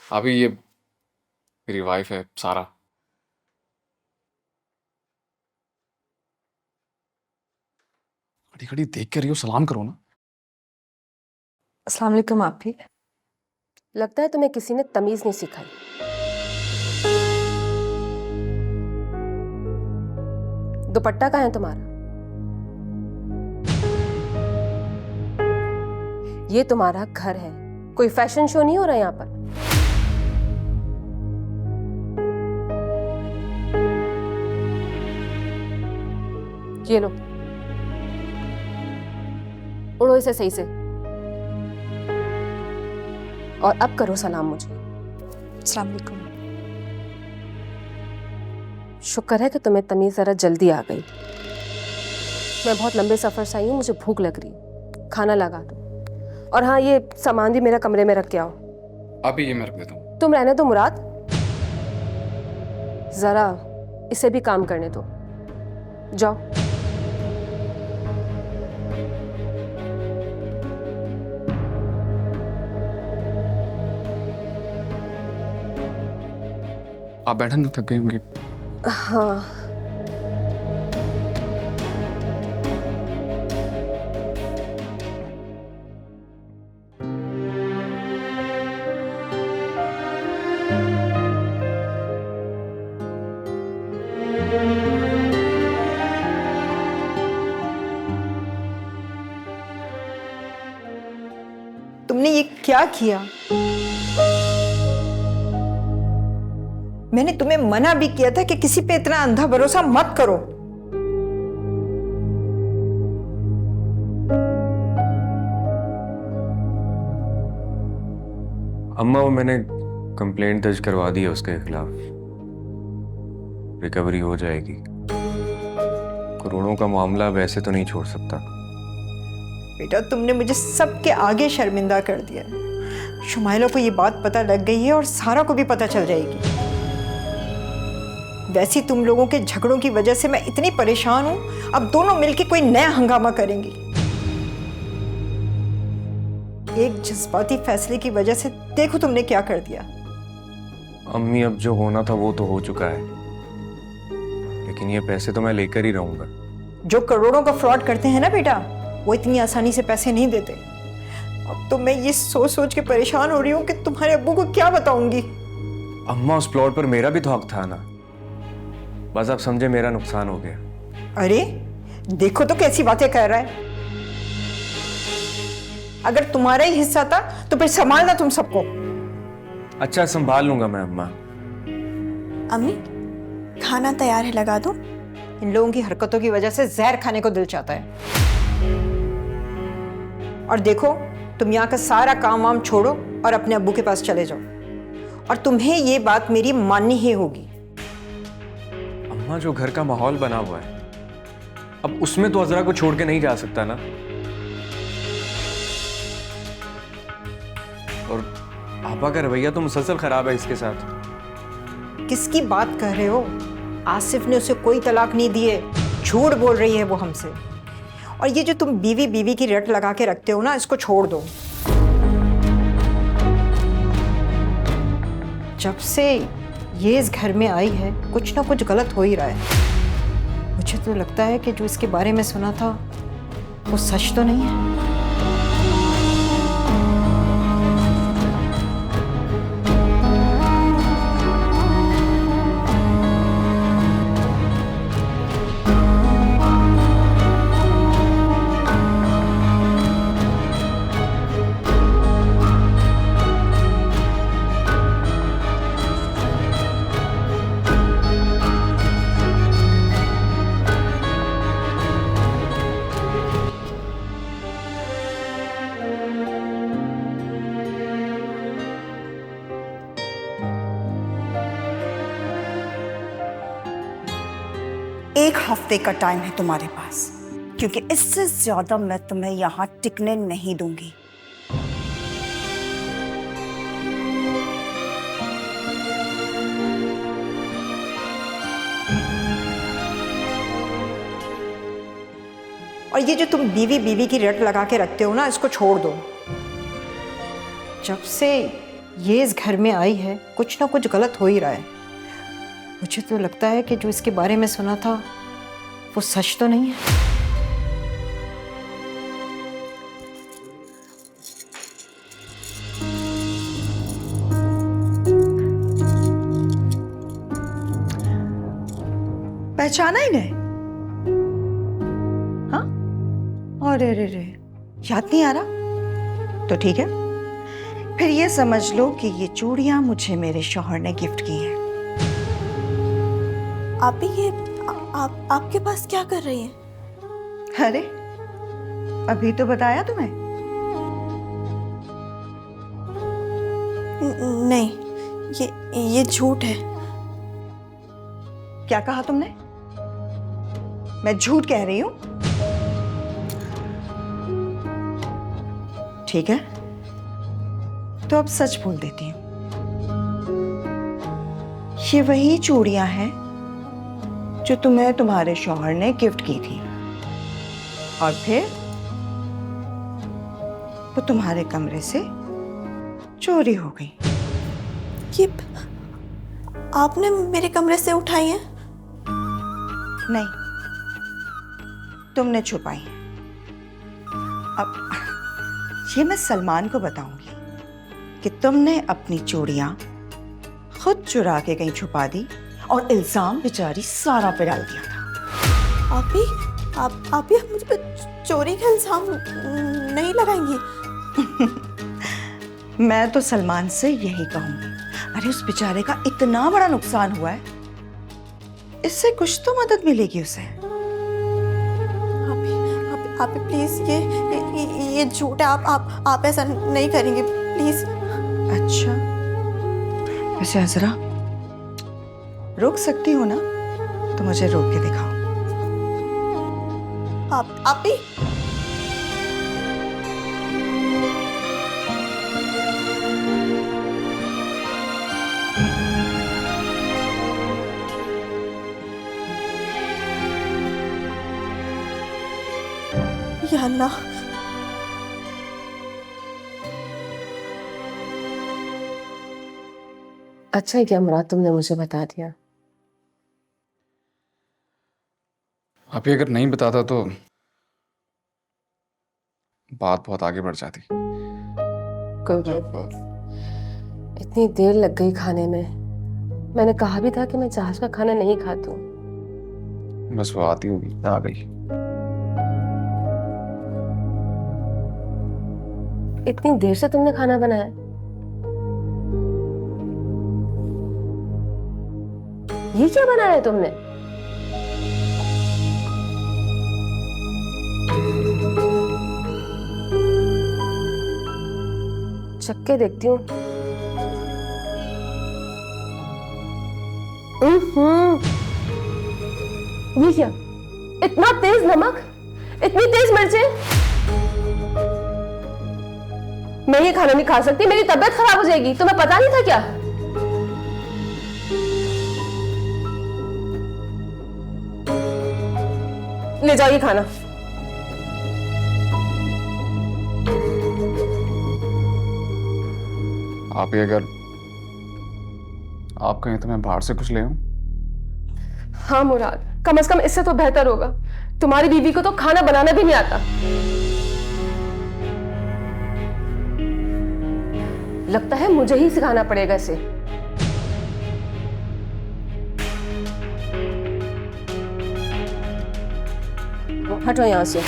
अभी ये मेरी वाइफ है सारा। खड़ी खड़ी देख के रही हो, सलाम करो ना। अस्सलाम वालेकुम। आप भी? लगता है तुम्हें किसी ने तमीज नहीं सिखाई। दुपट्टा कहाँ है तुम्हारा? ये तुम्हारा घर है, कोई फैशन शो नहीं हो रहा यहाँ पर। ये लो, उड़ो इसे सही से। और अब करो सलाम मुझे। अस्सलाम वालेकुम। शुक्र है कि तुम्हें तमीज जरा जल्दी आ गई। मैं बहुत लंबे सफर से आई हूँ, मुझे भूख लग रही है, खाना लगा दो। और हाँ, ये सामान भी मेरा कमरे में रख के आओ। अभी ये मैं रख देता हूँ। तुम रहने दो मुराद, जरा इसे भी काम करने दो। जाओ। आप बैठे ना, थक गई होंगी। हाँ, तुमने ये क्या किया? मैंने तुम्हें मना भी किया था कि किसी पे इतना अंधा भरोसा मत करो। अम्मा, वो मैंने कंप्लेंट दर्ज करवा दी है उसके खिलाफ। रिकवरी हो जाएगी। करोड़ों का मामला वैसे तो नहीं छोड़ सकता। बेटा, तुमने मुझे सबके आगे शर्मिंदा कर दिया। शुमाइला को ये बात पता लग गई है और सारा को भी पता चल जाएगी। वैसे तुम लोगों के झगड़ों की वजह से मैं इतनी परेशान हूं। अब दोनों मिलके कोई नया हंगामा करेंगी। एक जज्बाती फैसले की वजह से देखो तुमने क्या कर दिया। अम्मी, अब जो होना था वो तो हो चुका है, लेकिन ये पैसे तो मैं लेकर ही रहूंगा। जो करोड़ों का फ्रॉड करते हैं ना बेटा, वो इतनी आसानी से पैसे नहीं देते। अब तो मैं ये सोच सोच के परेशान हो रही हूँ कि तुम्हारे अब्बू को क्या बताऊंगी। अम्मा, उस प्लॉट पर मेरा भी तो हक था ना। बस आप समझे, मेरा नुकसान हो गया। अरे देखो तो कैसी बातें कर रहा है। अगर तुम्हारा ही हिस्सा था तो फिर संभालना तुम सबको। अच्छा, संभाल लूंगा मैं अम्मा। अम्मी, खाना तैयार है, लगा दो। इन लोगों की हरकतों की वजह से जहर खाने को दिल चाहता है। और देखो, तुम यहाँ का सारा काम वाम छोड़ो और अपने अब्बू के पास चले जाओ। और तुम्हें ये बात मेरी माननी ही होगी। अम्मा, जो घर का माहौल बना हुआ है, अब उसमें तो अजरा को छोड़ के नहीं जा सकता ना। और आपा का रवैया तो मुसलसल खराब है इसके साथ। किसकी बात कर रहे हो? आसिफ ने उसे कोई तलाक नहीं दी है। झूठ बोल रही है वो हमसे। और ये जो तुम बीवी बीवी की रट लगा के रखते हो ना, इसको छोड़ दो। जब से ये इस घर में आई है, कुछ ना कुछ गलत हो ही रहा है। मुझे तो लगता है कि जो इसके बारे में सुना था वो सच तो नहीं है। एक हफ्ते का टाइम है तुम्हारे पास, क्योंकि इससे ज्यादा मैं तुम्हें यहां टिकने नहीं दूंगी। और ये जो तुम बीवी बीवी की रट लगा के रखते हो ना, इसको छोड़ दो। जब से ये इस घर में आई है, कुछ ना कुछ गलत हो ही रहा है। मुझे तो लगता है कि जो इसके बारे में सुना था वो सच तो नहीं है। पहचाना ही नहीं? हाँ, अरे रे रे, याद नहीं आ रहा? तो ठीक है, फिर ये समझ लो कि ये चूड़ियां मुझे मेरे शौहर ने गिफ्ट की हैं। आप ही ये आपके पास क्या कर रही हैं? अरे, अभी तो बताया तुम्हें। नहीं, ये झूठ है। क्या कहा तुमने? मैं झूठ कह रही हूं? ठीक है, तो अब सच बोल देती हूँ। ये वही चूड़ियां हैं जो तुम्हें तुम्हारे शौहर ने गिफ्ट की थी, और फिर वो तुम्हारे कमरे से चोरी हो गई। ये आपने मेरे कमरे से उठाई हैं? नहीं, तुमने छुपाई है। अब ये मैं सलमान को बताऊंगी कि तुमने अपनी चूड़ियां खुद चुरा के कहीं छुपा दी और इल्जाम बेचारी सारा पे डाल दिया था। आप ही मुझ पे चोरी का इल्जाम नहीं लगाएंगी? मैं तो सलमान से यही कहूंगी। अरे उस बेचारे का इतना बड़ा नुकसान हुआ है, इससे कुछ तो मदद मिलेगी उसे। आप प्लीज, ये झूठ है। आप ऐसा नहीं करेंगे प्लीज। अच्छा, वैसे हजरा रोक सकती हो ना, तो मुझे रोक के दिखाओ। आप ही या अल्लाह, अच्छा क्या मुराद, तुमने मुझे बता दिया। आप ही अगर नहीं बताता तो बात बहुत आगे बढ़ जाती। कोई बात नहीं, इतनी देर लग गई खाने में। मैंने कहा भी था कि मैं जहाज का खाना नहीं खाती हूँ। बस वो आती होगी, आ गई। इतनी देर से तुमने खाना बनाया? ये क्या बनाया है तुमने? चक्के देखती हूँ। ये क्या? इतना तेज नमक, इतनी तेज मिर्चें? मैं ये खाना नहीं खा सकती, मेरी तबीयत खराब हो जाएगी। तुम्हें पता नहीं था क्या? ले जाओ ये खाना। आप ही अगर आप कहें तो मैं बाहर से कुछ ले आऊं? हाँ मुराद, कम से कम इससे तो बेहतर होगा। तुम्हारी बीवी को तो खाना बनाना भी नहीं आता। लगता है मुझे ही सिखाना पड़ेगा इसे। हटो यहां से।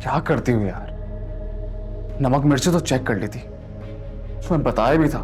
क्या करती हूँ यार? नमक मिर्ची तो चेक कर ली थी, मैं बताया भी था।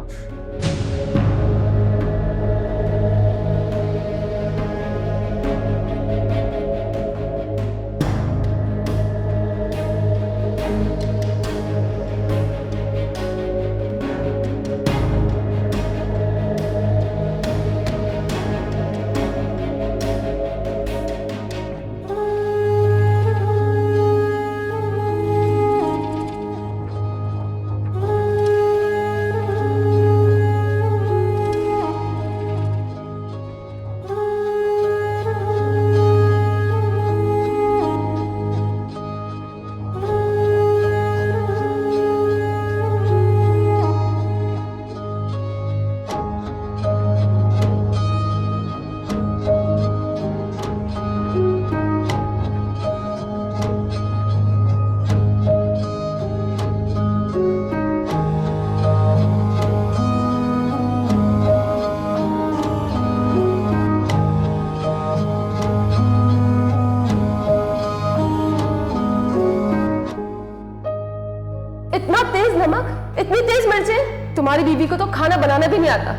तुम्हारी बीवी को तो खाना बनाना भी नहीं आता।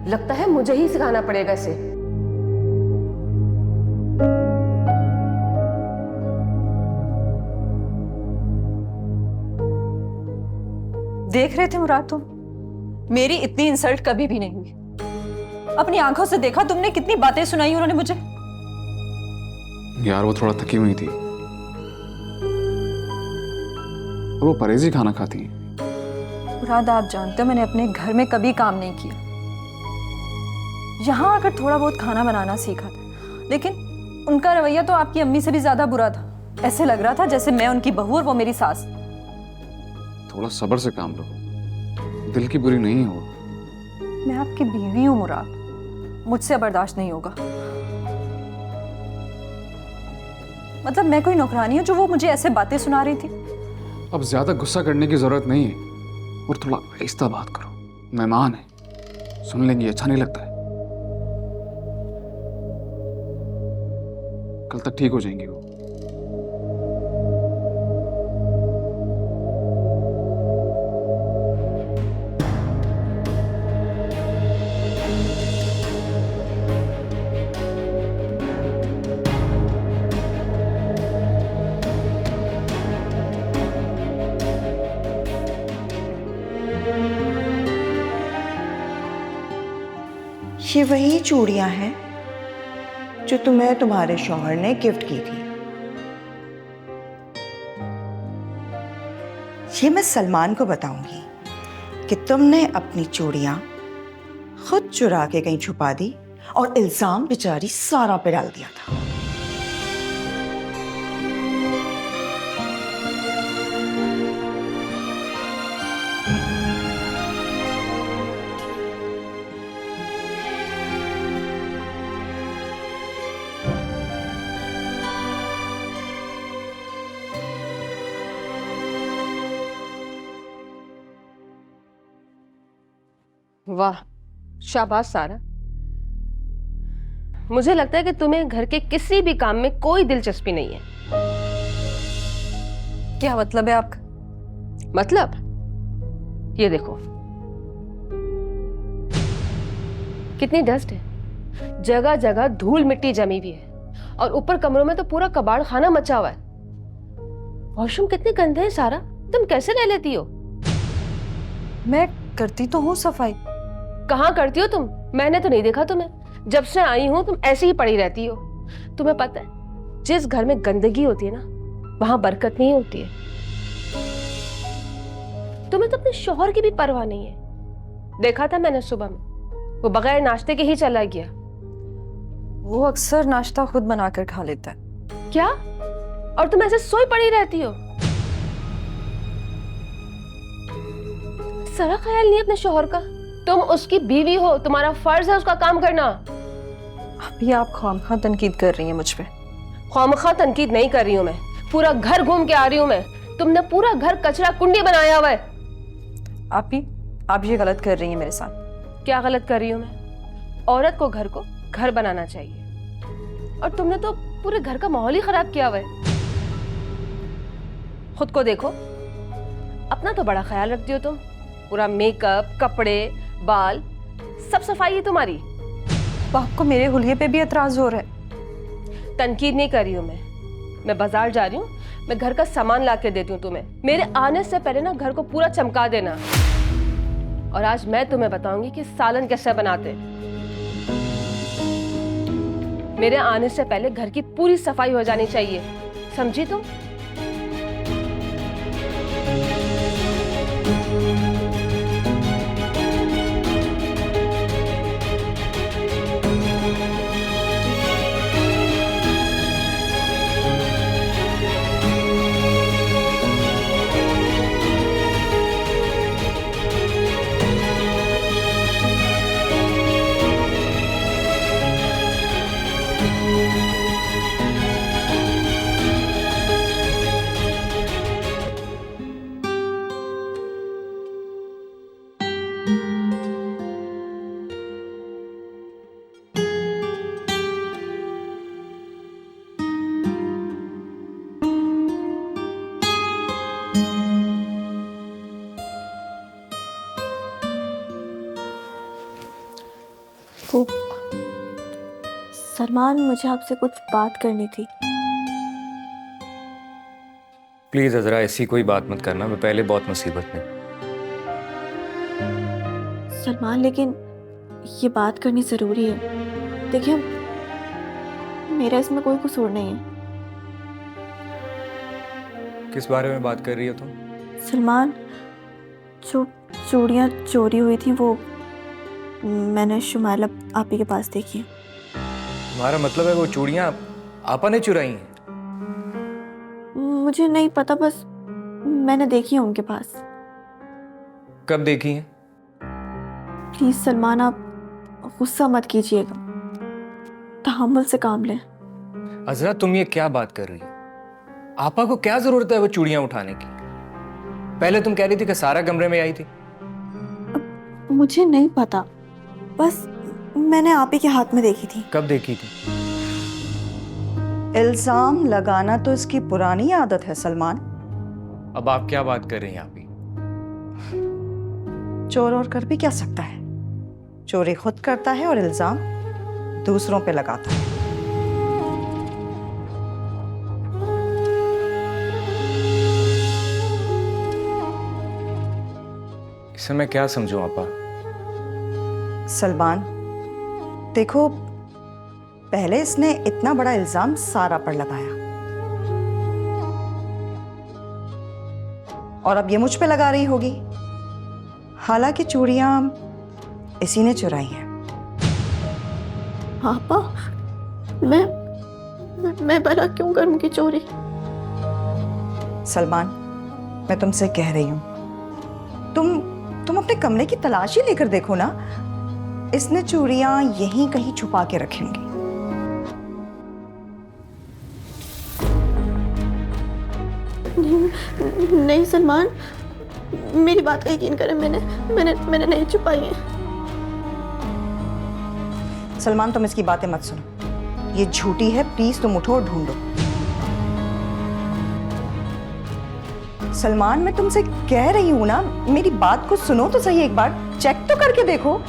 लगता है मुझे ही सिखाना पड़ेगा इसे। देख रहे थे मुराद तुम? मेरी इतनी इंसल्ट कभी भी नहीं हुई। अपनी आंखों से देखा तुमने कितनी बातें सुनाई उन्होंने मुझे। यार वो थोड़ा थकी हुई थी और वो परहेजी खाना खाती है। मुराद आप जानते हो मैंने अपने घर में कभी काम नहीं किया। यहाँ आकर थोड़ा बहुत खाना बनाना सीखा था, लेकिन उनका रवैया तो आपकी अम्मी से भी ज्यादा बुरा था। ऐसे लग रहा था जैसे मैं उनकी बहू और वो मेरी सास। थोड़ा सब्र से काम लो, दिल की बुरी नहीं हो। मैं आपकी बीवी हूँ मुराद, मुझसे बर्दाश्त नहीं होगा। मतलब मैं कोई नौकरानी हूँ जो वो मुझे ऐसे बातें सुना रही थी? अब ज्यादा गुस्सा करने की जरूरत नहीं है और थोड़ा आहिस्ता बात करो। मेहमान है, सुन लेंगे, अच्छा नहीं लगता है। कल तक ठीक हो जाएंगी वो। ये वही चूड़ियां हैं जो तुम्हें तुम्हारे शौहर ने गिफ्ट की थी। ये मैं सलमान को बताऊंगी कि तुमने अपनी चूड़ियां खुद चुरा के कहीं छुपा दी और इल्जाम बेचारी सारा पे डाल दिया था। वाह, शाबाश सारा। मुझे लगता है कि तुम्हें घर के किसी भी काम में कोई दिलचस्पी नहीं है। क्या मतलब है आपका? मतलब ये देखो कितनी डस्ट है, जगह जगह धूल मिट्टी जमी हुई है और ऊपर कमरों में तो पूरा कबाड़ खाना मचा हुआ है। वॉशरूम कितने गंदे हैं सारा, तुम कैसे रह लेती हो? मैं करती तो हूँ सफाई। कहाँ करती हो तुम? मैंने तो नहीं देखा तुम्हें। जब से आई हूं तुम ऐसे ही पड़ी रहती हो। तुम्हें पता है जिस घर में गंदगी होती है ना वहां बरकत नहीं होती है। तुम्हें तो अपने शौहर की भी परवाह नहीं है। देखा था मैंने सुबह में, वो बगैर नाश्ते के ही चला गया। वो अक्सर नाश्ता खुद बनाकर खा लेता है। क्या? और तुम ऐसे सोई पड़ी रहती हो? जरा ख्याल नहीं अपने शौहर का। तुम उसकी बीवी हो, तुम्हारा फर्ज है उसका काम करना। अभी आप खामखा तनकीद कर रही हैं मुझ पे। खामखा तनकीद नहीं कर रही हूं मैं, पूरा घर घूम के आ रही हूं मैं। तुमने पूरा घर कचरा कुंडी बनाया हुआ है। आप ये गलत कर रही हैं मेरे साथ। क्या गलत कर रही हूं मैं? औरत को घर बनाना चाहिए और तुमने तो पूरे घर का माहौल ही खराब किया हुआ है। खुद को देखो, अपना तो बड़ा ख्याल रखती हो तुम। पूरा मेकअप, कपड़े, बाल, सब सफाई है तुम्हारी। तो आपको मेरे हुलिये पे भी एतराज हो रहा है? तनकीद नहीं कर रही हूं मैं बाजार जा रही हूँ, मैं घर का सामान ला के देती हूँ तुम्हें। मेरे आने से पहले ना घर को पूरा चमका देना। और आज मैं तुम्हें बताऊंगी कि सालन कैसे बनाते। मेरे आने से पहले घर की पूरी सफाई हो जानी चाहिए, समझी तुम? सलमान, मुझे आपसे कुछ बात करनी थी। प्लीज अजरा ऐसी कोई बात मत करना, मैं पहले बहुत मुसीबत में। सलमान, लेकिन ये बात करनी ज़रूरी है। देखिए, मेरा इसमें कोई कसूर नहीं है। किस बारे में बात कर रही हो तुम? सलमान, जो चूड़ियाँ चोरी हुई थी वो मैंने शुमाइला आपी के पास देखी। तुम्हारा मतलब है वो चूड़ियां आपा ने चुराई हैं? मुझे नहीं पता, बस मैंने देखी है उनके पास। कब देखी हैं? प्लीज सलमान, आप गुस्सा मत कीजिएगा, तहम्मुल से काम लें। अजरा तुम ये क्या बात कर रही हो? आपा को क्या जरूरत है वो चूड़ियां उठाने की? पहले तुम कह रही थी कि सारा कमरे में आई थी। मुझे नहीं पता, बस मैंने आप ही के हाथ में देखी थी। कब देखी थी? इल्जाम लगाना तो इसकी पुरानी आदत है सलमान। अब आप क्या बात कर रही हैं आप ही? चोर और कर भी क्या सकता है? चोरी खुद करता है और इल्जाम दूसरों पे लगाता है। इसे मैं क्या समझूं आपा? सलमान देखो, पहले इसने इतना बड़ा इल्जाम सारा पर लगाया और अब ये मुझ पे लगा रही होगी। हालांकि चूड़ियां इसी ने चुराई हैं। पापा, मैं भला क्यों करूंगी चोरी? सलमान, मैं तुमसे कह रही हूं, तुम अपने कमरे की तलाशी लेकर देखो ना। इसने चूड़ियां यहीं कहीं छुपा के रखी होंगी। नहीं सलमान, मेरी बात का यकीन करें, मैंने नहीं छुपाई है। सलमान, तुम इसकी बातें मत सुनो, ये झूठी है। प्लीज तुम उठो और ढूंढो। सलमान, मैं तुमसे कह रही हूं ना, मेरी बात को सुनो तो सही, एक बार चेक तो करके देखो।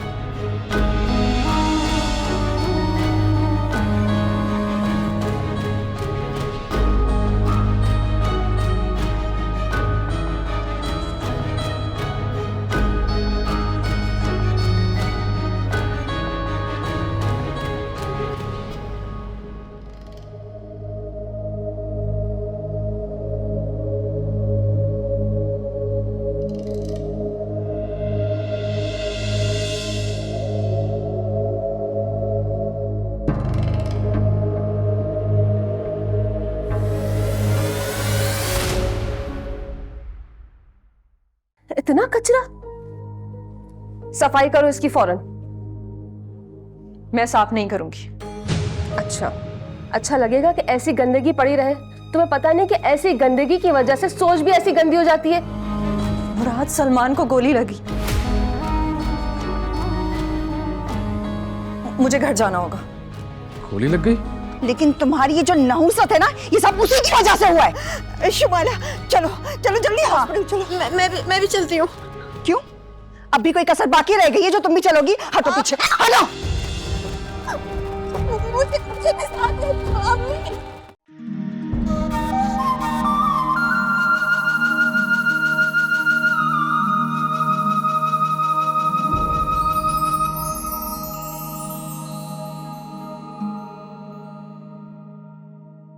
इतना कचरा! सफाई करो इसकी फौरन। मैं साफ नहीं करूंगी। अच्छा लगेगा कि ऐसी गंदगी पड़ी रहे? तुम्हें पता नहीं कि ऐसी गंदगी की वजह से सोच भी ऐसी गंदी हो जाती है। मुराद, सलमान को गोली लगी। मुझे घर जाना होगा। गोली लग गई? लेकिन तुम्हारी ये जो नहुसत है ना, ये सब उसी की वजह से हुआ है। शुमाइला, चलो चलो जल्दी हॉस्पिटल चलो। मैं भी चलती हूँ। क्यों? अब भी कोई कसर बाकी रह गई है जो तुम भी चलोगी? हटो पीछे, हटो। मुझे साथ ले,